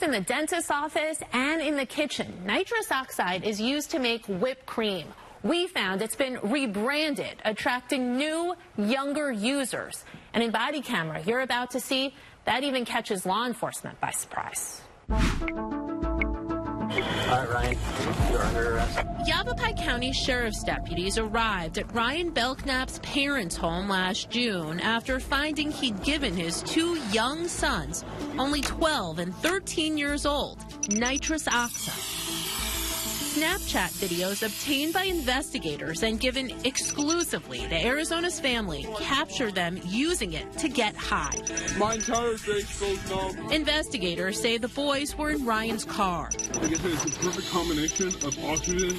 in the dentist's office and in the kitchen. Nitrous oxide is used to make whipped cream. We found it's been rebranded, attracting new, younger users. And in body camera you're about to see, that even catches law enforcement by surprise. All right, Ryan, you're under arrest. Yavapai County Sheriff's deputies arrived at Ryan Belknap's parents' home last June after finding he'd given his two young sons, only 12 and 13 years old, nitrous oxide. Snapchat videos obtained by investigators and given exclusively to Arizona's family capture them using it to get high. My entire face goes numb. Investigators say the boys were in Ryan's car. I guess it's a perfect combination of oxygen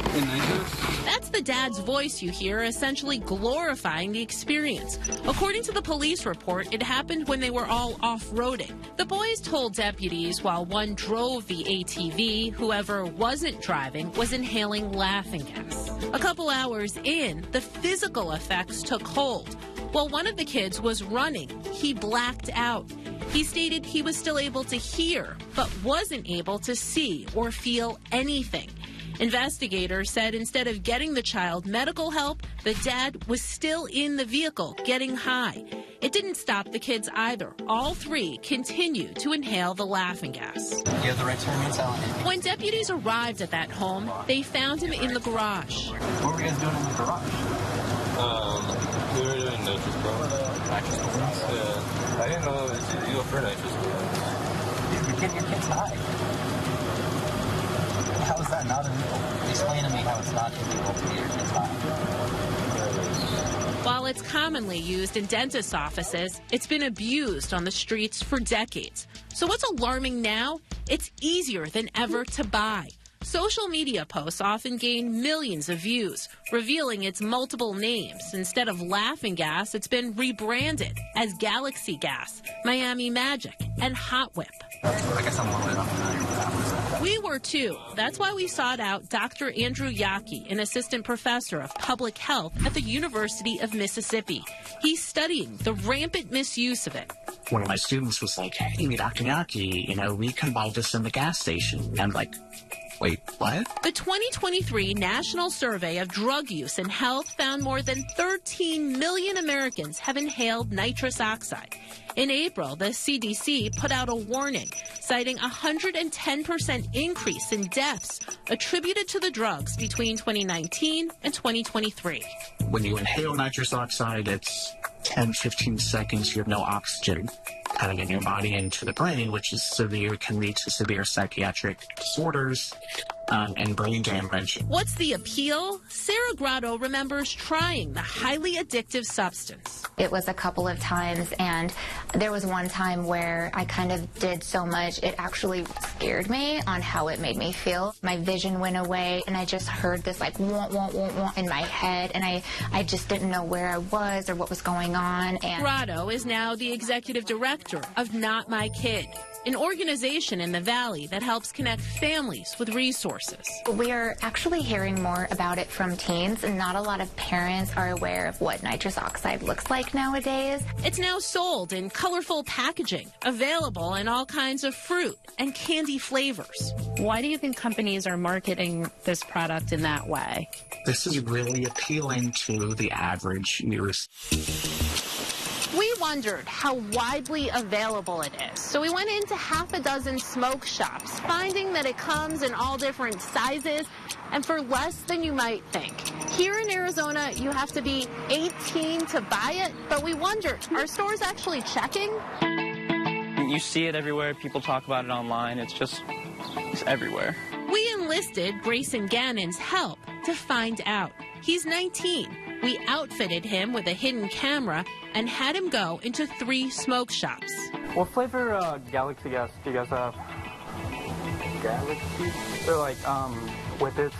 and nitrous. That's the dad's voice you hear, essentially glorifying the experience. According to the police report, it happened when they were all off-roading. The boys told deputies while one drove the ATV, whoever wasn't driving was inhaling laughing gas. A couple hours in, the physical effects took hold. While one of the kids was running, he blacked out. He stated he was still able to hear, but wasn't able to see or feel anything. Investigators said instead of getting the child medical help, the dad was still in the vehicle getting high. It didn't stop the kids either. All three continued to inhale the laughing gas. You have the right to remain silent. When deputies arrived at that home, they found him in the garage. What were you guys doing in the garage? We were doing nitrous burns. Nitrous burns? Yeah. I didn't know it was illegal for nitrous burns. You're getting your kids high. How is that not illegal? Explain to me how it's not illegal to get your kids high. While it's commonly used in dentist offices, it's been abused on the streets for decades. So what's alarming now? It's easier than ever to buy. Social media posts often gain millions of views, revealing its multiple names. Instead of laughing gas, it's been rebranded as Galaxy Gas, Miami Magic, and Hot Whip. I guess I'm a little bit unfamiliar with that. We were too. That's why we sought out Dr. Andrew Yockey, an assistant professor of public health at the University of Mississippi. He's studying the rampant misuse of it. One of my students was like, "Hey, Dr. Yockey, we can buy this in the gas station." And I'm like, wait, what? The 2023 National Survey of Drug Use and Health found more than 13 million Americans have inhaled nitrous oxide. In April, the CDC put out a warning, citing a 110% increase in deaths attributed to the drugs between 2019 and 2023. When you inhale nitrous oxide, it's 10, 15 seconds, you have no oxygen coming in your body into the brain, which is severe, can lead to severe psychiatric disorders and brain damage. What's the appeal? Sarah Grotto remembers trying the highly addictive substance. It was a couple of times, and there was one time where I kind of did so much, it actually scared me on how it made me feel. My vision went away, and I just heard this like wah, wah, wah, wah in my head, and I just didn't know where I was or what was going on. And Grotto is now the executive director of Not My Kid, an organization in the Valley that helps connect families with resources. we are actually hearing more about it from teens, and not a lot of parents are aware of what nitrous oxide looks like nowadays. It's now sold in colorful packaging, available in all kinds of fruit and candy flavors. Why do you think companies are marketing this product in that way? This is really appealing to the average youth. We wondered how widely available it is, so we went into half a dozen smoke shops, finding that it comes in all different sizes and for less than you might think. Here in Arizona, you have to be 18 to buy it, but we wondered, are stores actually checking? You see it everywhere. People talk about it online. It's everywhere. We enlisted Grayson Gannon's help to find out. He's 19. We outfitted him with a hidden camera and had him go into 3 smoke shops. What flavor Galaxy Gas do you guys have? Galaxy? They're like, whippets.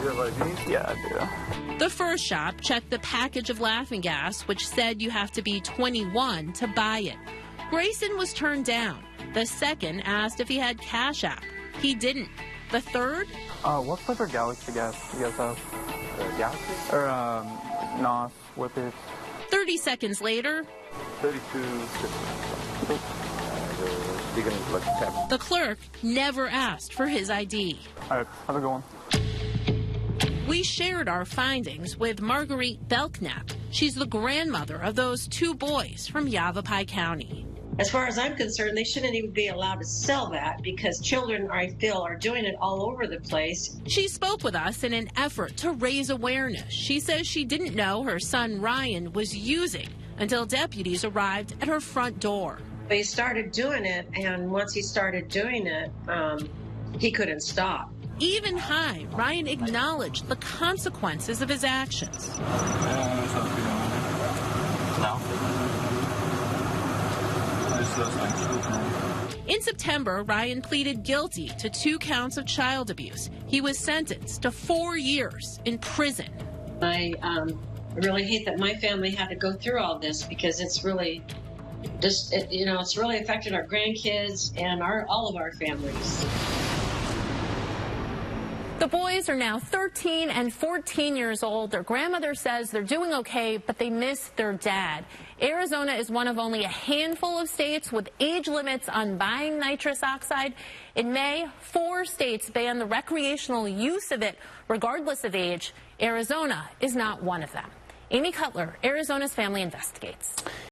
You have IDs? Yeah, I do. The first shop checked the package of laughing gas, which said you have to be 21 to buy it. Grayson was turned down. The second asked if he had Cash App. He didn't. The third? What flavor Galaxy Gas do you guys have? Galaxy? Or, NOS, whippets. 30 seconds later, 32. The clerk never asked for his ID. All right, have a good one. We shared our findings with Marguerite Belknap. She's the grandmother of those 2 boys from Yavapai County. As far as I'm concerned, they shouldn't even be allowed to sell that because children, I feel, are doing it all over the place. She spoke with us in an effort to raise awareness. She says she didn't know her son Ryan was using until deputies arrived at her front door. He started doing it, and once he started doing it, he couldn't stop. Even high, Ryan acknowledged the consequences of his actions. No. In September, Ryan pleaded guilty to 2 counts of child abuse. He was sentenced to 4 years in prison. I really hate that my family had to go through all this because it's really just, it's really affected our grandkids and all of our families. The boys are now 13 and 14 years old. Their grandmother says they're doing okay, but they miss their dad. Arizona is one of only a handful of states with age limits on buying nitrous oxide. In May, 4 states banned the recreational use of it regardless of age. Arizona is not one of them. Amy Cutler, Arizona's Family Investigates.